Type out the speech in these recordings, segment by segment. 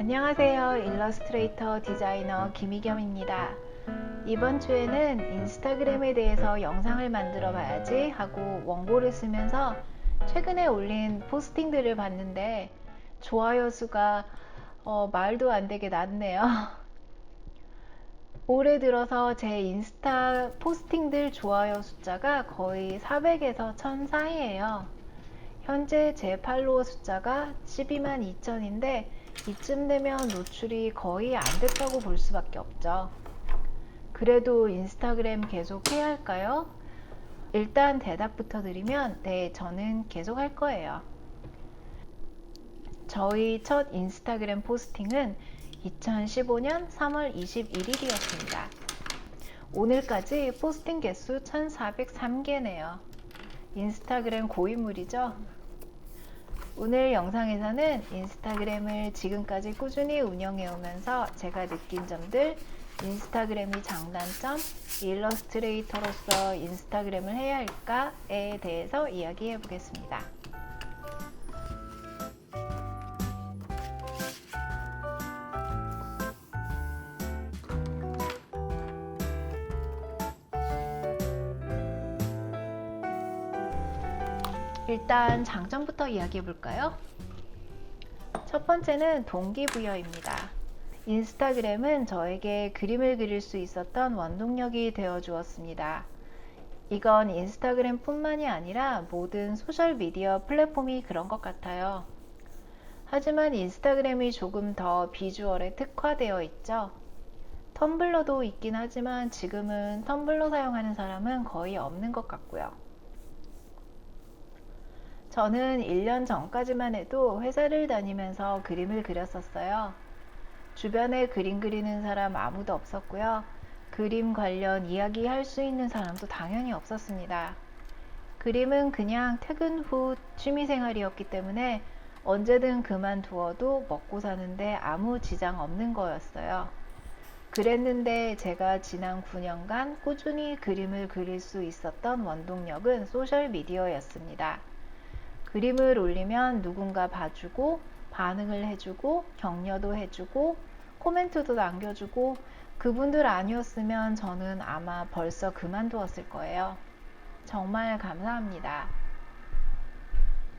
안녕하세요. 일러스트레이터 디자이너 김희겸입니다. 이번 주에는 인스타그램에 대해서 영상을 만들어 봐야지 하고 원고를 쓰면서 최근에 올린 포스팅들을 봤는데 좋아요 수가 말도 안 되게 낮네요. 올해 들어서 제 인스타 포스팅들 좋아요 숫자가 거의 400에서 1000 사이예요. 현재 제 팔로워 숫자가 12만 2천인데 이쯤 되면 노출이 거의 안 됐다고 볼 수밖에 없죠. 그래도 인스타그램 계속 해야 할까요? 일단 대답부터 드리면 네, 저는 계속 할 거예요. 저희 첫 인스타그램 포스팅은 2015년 3월 21일이었습니다. 오늘까지 포스팅 개수 1403개네요. 인스타그램 고인물이죠? 오늘 영상에서는 인스타그램을 지금까지 꾸준히 운영해 오면서 제가 느낀 점들, 인스타그램이 장단점, 일러스트레이터로서 인스타그램을 해야 할까에 대해서 이야기해 보겠습니다. 일단 장점부터 이야기해 볼까요? 첫 번째는 동기부여입니다. 인스타그램은 저에게 그림을 그릴 수 있었던 원동력이 되어 주었습니다. 이건 인스타그램 뿐만이 아니라 모든 소셜미디어 플랫폼이 그런 것 같아요. 하지만 인스타그램이 조금 더 비주얼에 특화되어 있죠. 텀블러도 있긴 하지만 지금은 텀블러 사용하는 사람은 거의 없는 것 같고요. 저는 1년 전까지만 해도 회사를 다니면서 그림을 그렸었어요. 주변에 그림 그리는 사람 아무도 없었고요. 그림 관련 이야기 할 수 있는 사람도 당연히 없었습니다. 그림은 그냥 퇴근 후 취미생활이었기 때문에 언제든 그만두어도 먹고 사는데 아무 지장 없는 거였어요. 그랬는데 제가 지난 9년간 꾸준히 그림을 그릴 수 있었던 원동력은 소셜미디어였습니다. 그림을 올리면 누군가 봐주고 반응을 해주고 격려도 해주고 코멘트도 남겨주고 그분들 아니었으면 저는 아마 벌써 그만두었을 거예요. 정말 감사합니다.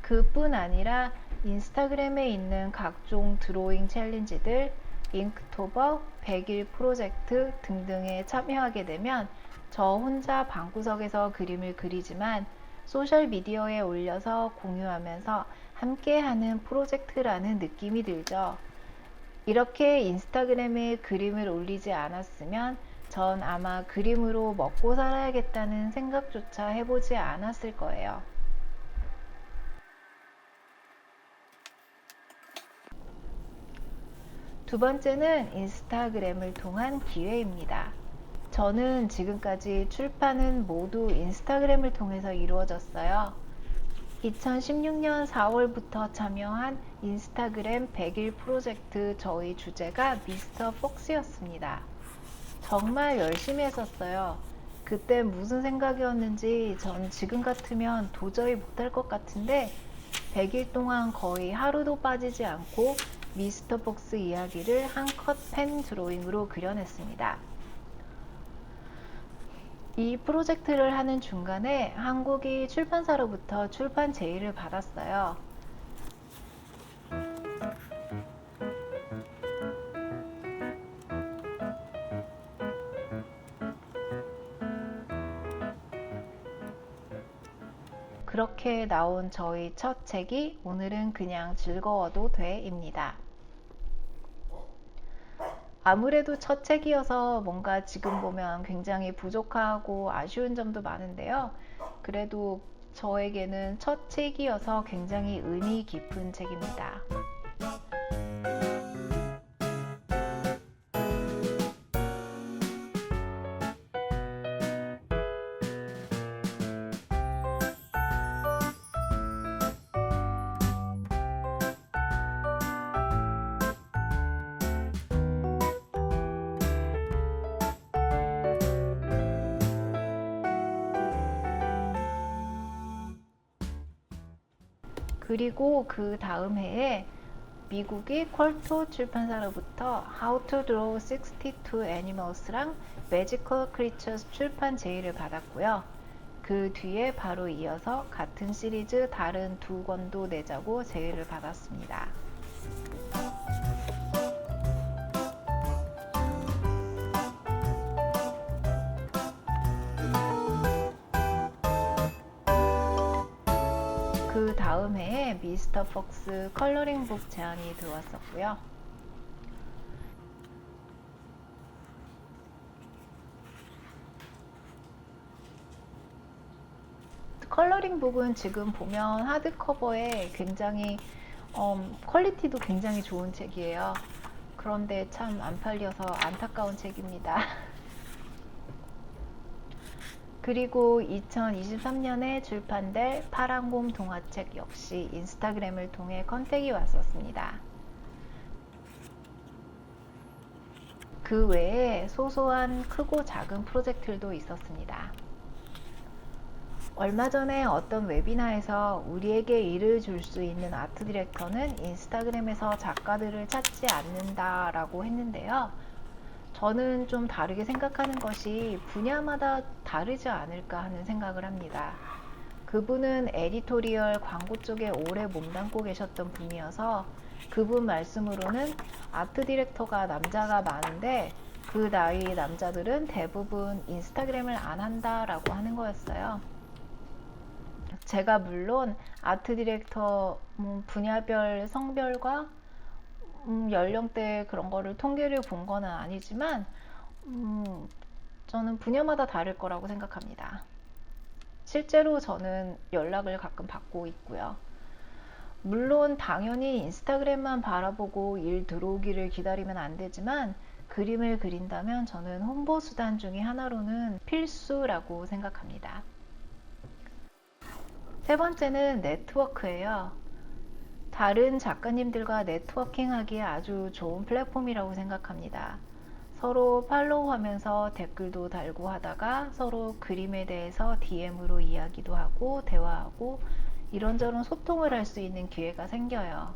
그뿐 아니라 인스타그램에 있는 각종 드로잉 챌린지들, 잉크토버, 100일 프로젝트 등등에 참여하게 되면 저 혼자 방구석에서 그림을 그리지만 소셜미디어에 올려서 공유하면서 함께하는 프로젝트라는 느낌이 들죠. 이렇게 인스타그램에 그림을 올리지 않았으면 전 아마 그림으로 먹고 살아야겠다는 생각조차 해보지 않았을 거예요. 두 번째는 인스타그램을 통한 기회입니다. 저는 지금까지 출판은 모두 인스타그램을 통해서 이루어졌어요. 2016년 4월부터 참여한 인스타그램 100일 프로젝트 저희 주제가 미스터 폭스였습니다. 정말 열심히 했었어요. 그때 무슨 생각이었는지 전 지금 같으면 도저히 못할 것 같은데 100일 동안 거의 하루도 빠지지 않고 미스터 폭스 이야기를 한 컷 펜 드로잉으로 그려냈습니다. 이 프로젝트를 하는 중간에 한국이 출판사로부터 출판 제의를 받았어요. 그렇게 나온 저희 첫 책이 오늘은 그냥 즐거워도 돼입니다. 아무래도 첫 책이어서 뭔가 지금 보면 굉장히 부족하고 아쉬운 점도 많은데요. 그래도 저에게는 첫 책이어서 굉장히 의미 깊은 책입니다. 그리고 그 다음 해에 미국의 퀄토 출판사로부터 How to Draw 62 Animals랑 Magical Creatures 출판 제의를 받았고요. 그 뒤에 바로 이어서 같은 시리즈 다른 두 권도 내자고 제의를 받았습니다. 그 다음 해에 미스터 폭스 컬러링북 제안이 들어왔었고요. 컬러링북은 지금 보면 하드커버에 굉장히 퀄리티도 굉장히 좋은 책이에요. 그런데 참 안 팔려서 안타까운 책입니다. 그리고 2023년에 출판될 파란곰 동화책 역시 인스타그램을 통해 컨택이 왔었습니다. 그 외에 소소한 크고 작은 프로젝트들도 있었습니다. 얼마 전에 어떤 웨비나에서 우리에게 일을 줄 수 있는 아트 디렉터는 인스타그램에서 작가들을 찾지 않는다 라고 했는데요. 저는 좀 다르게 생각하는 것이 분야마다 다르지 않을까 하는 생각을 합니다. 그분은 에디토리얼 광고 쪽에 오래 몸담고 계셨던 분이어서 그분 말씀으로는 아트 디렉터가 남자가 많은데 그 나이의 남자들은 대부분 인스타그램을 안 한다라고 하는 거였어요. 제가 물론 아트 디렉터 분야별 성별과 연령대 그런 거를 통계를 본 거는 아니지만 저는 분야마다 다를 거라고 생각합니다. 실제로 저는 연락을 가끔 받고 있고요. 물론 당연히 인스타그램만 바라보고 일 들어오기를 기다리면 안 되지만 그림을 그린다면 저는 홍보 수단 중에 하나로는 필수라고 생각합니다. 세 번째는 네트워크예요. 다른 작가님들과 네트워킹하기에 아주 좋은 플랫폼이라고 생각합니다. 서로 팔로우하면서 댓글도 달고 하다가 서로 그림에 대해서 DM으로 이야기도 하고 대화하고 이런저런 소통을 할 수 있는 기회가 생겨요.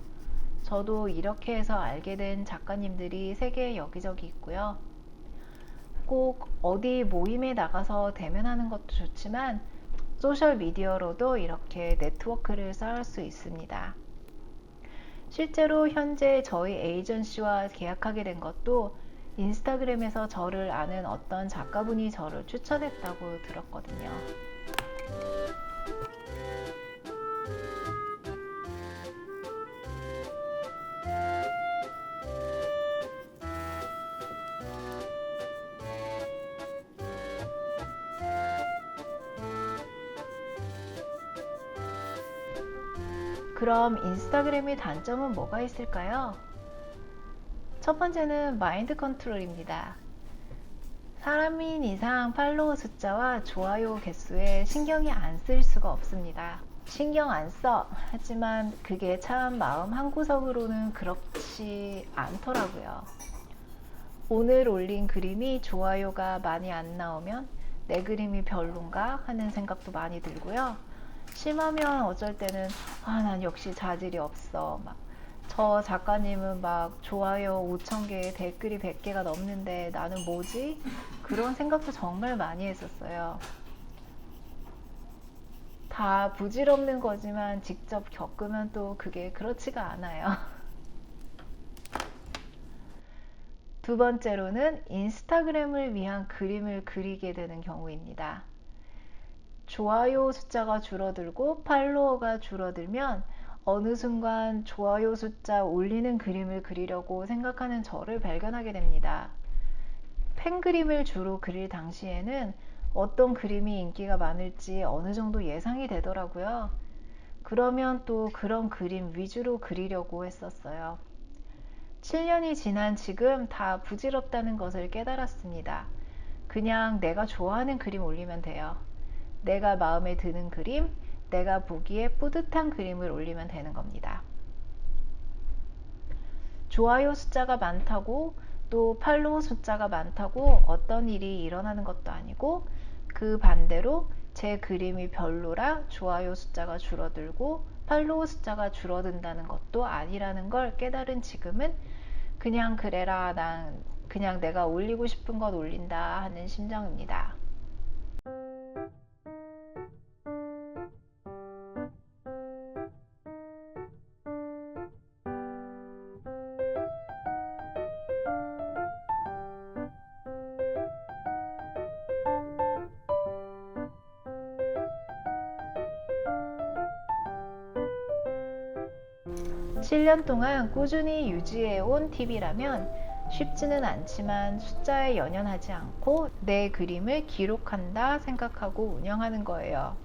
저도 이렇게 해서 알게 된 작가님들이 세계 여기저기 있고요. 꼭 어디 모임에 나가서 대면하는 것도 좋지만 소셜미디어로도 이렇게 네트워크를 쌓을 수 있습니다. 실제로 현재 저희 에이전시와 계약하게 된 것도 인스타그램에서 저를 아는 어떤 작가분이 저를 추천했다고 들었거든요. 그럼 인스타그램의 단점은 뭐가 있을까요? 첫 번째는 마인드 컨트롤입니다. 사람인 이상 팔로워 숫자와 좋아요 개수에 신경이 안 쓸 수가 없습니다. 신경 안 써. 하지만 그게 참 마음 한구석으로는 그렇지 않더라고요. 오늘 올린 그림이 좋아요가 많이 안 나오면 내 그림이 별론가 하는 생각도 많이 들고요. 심하면 어쩔 때는 난 역시 자질이 없어. 저 작가님은 좋아요 5,000개, 댓글이 100개가 넘는데 나는 뭐지? 그런 생각도 정말 많이 했었어요. 다 부질없는 거지만 직접 겪으면 또 그게 그렇지가 않아요. 두 번째로는 인스타그램을 위한 그림을 그리게 되는 경우입니다. 좋아요 숫자가 줄어들고 팔로워가 줄어들면 어느 순간 좋아요 숫자 올리는 그림을 그리려고 생각하는 저를 발견하게 됩니다. 팬 그림을 주로 그릴 당시에는 어떤 그림이 인기가 많을지 어느 정도 예상이 되더라고요. 그러면 또 그런 그림 위주로 그리려고 했었어요. 7년이 지난 지금 다 부질없다는 것을 깨달았습니다. 그냥 내가 좋아하는 그림 올리면 돼요. 내가 마음에 드는 그림, 내가 보기에 뿌듯한 그림을 올리면 되는 겁니다. 좋아요 숫자가 많다고 또 팔로워 숫자가 많다고 어떤 일이 일어나는 것도 아니고 그 반대로 제 그림이 별로라 좋아요 숫자가 줄어들고 팔로워 숫자가 줄어든다는 것도 아니라는 걸 깨달은 지금은 그냥 그래라, 난 그냥 내가 올리고 싶은 것 올린다 하는 심정입니다. 7년 동안 꾸준히 유지해온 팁이라면 쉽지는 않지만 숫자에 연연하지 않고 내 그림을 기록한다 생각하고 운영하는 거예요.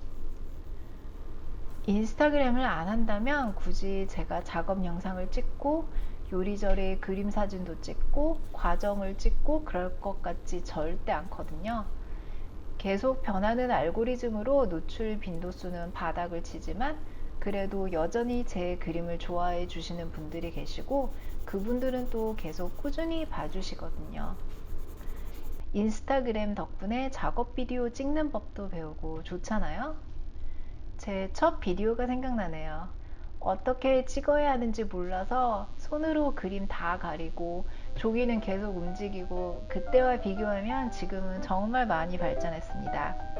인스타그램을 안 한다면 굳이 제가 작업 영상을 찍고 요리조리 그림 사진도 찍고 과정을 찍고 그럴 것 같지 절대 않거든요. 계속 변하는 알고리즘으로 노출 빈도수는 바닥을 치지만 그래도 여전히 제 그림을 좋아해 주시는 분들이 계시고 그분들은 또 계속 꾸준히 봐주시거든요. 인스타그램 덕분에 작업 비디오 찍는 법도 배우고 좋잖아요. 제 첫 비디오가 생각나네요. 어떻게 찍어야 하는지 몰라서 손으로 그림 다 가리고 조기는 계속 움직이고 그때와 비교하면 지금은 정말 많이 발전했습니다.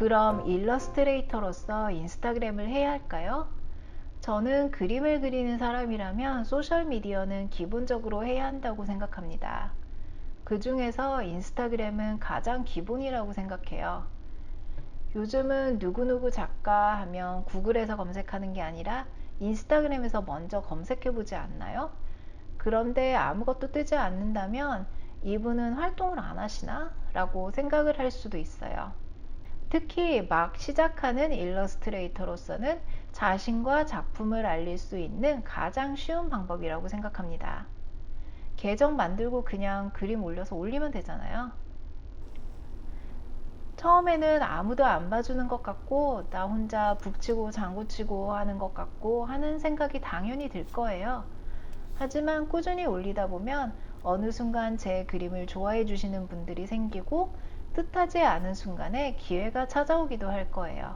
그럼 일러스트레이터로서 인스타그램을 해야 할까요? 저는 그림을 그리는 사람이라면 소셜미디어는 기본적으로 해야 한다고 생각합니다. 그 중에서 인스타그램은 가장 기본이라고 생각해요. 요즘은 누구누구 작가 하면 구글에서 검색하는 게 아니라 인스타그램에서 먼저 검색해보지 않나요? 그런데 아무것도 뜨지 않는다면 이분은 활동을 안 하시나? 라고 생각을 할 수도 있어요. 특히 막 시작하는 일러스트레이터로서는 자신과 작품을 알릴 수 있는 가장 쉬운 방법이라고 생각합니다. 계정 만들고 그냥 그림 올려서 올리면 되잖아요. 처음에는 아무도 안 봐주는 것 같고 나 혼자 북치고 장구치고 하는 것 같고 하는 생각이 당연히 들 거예요. 하지만 꾸준히 올리다 보면 어느 순간 제 그림을 좋아해 주시는 분들이 생기고 뜻하지 않은 순간에 기회가 찾아오기도 할 거예요.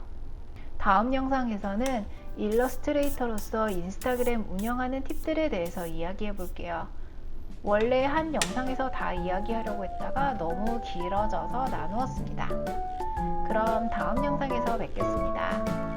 다음 영상에서는 일러스트레이터로서 인스타그램 운영하는 팁들에 대해서 이야기해 볼게요. 원래 한 영상에서 다 이야기하려고 했다가 너무 길어져서 나누었습니다. 그럼 다음 영상에서 뵙겠습니다.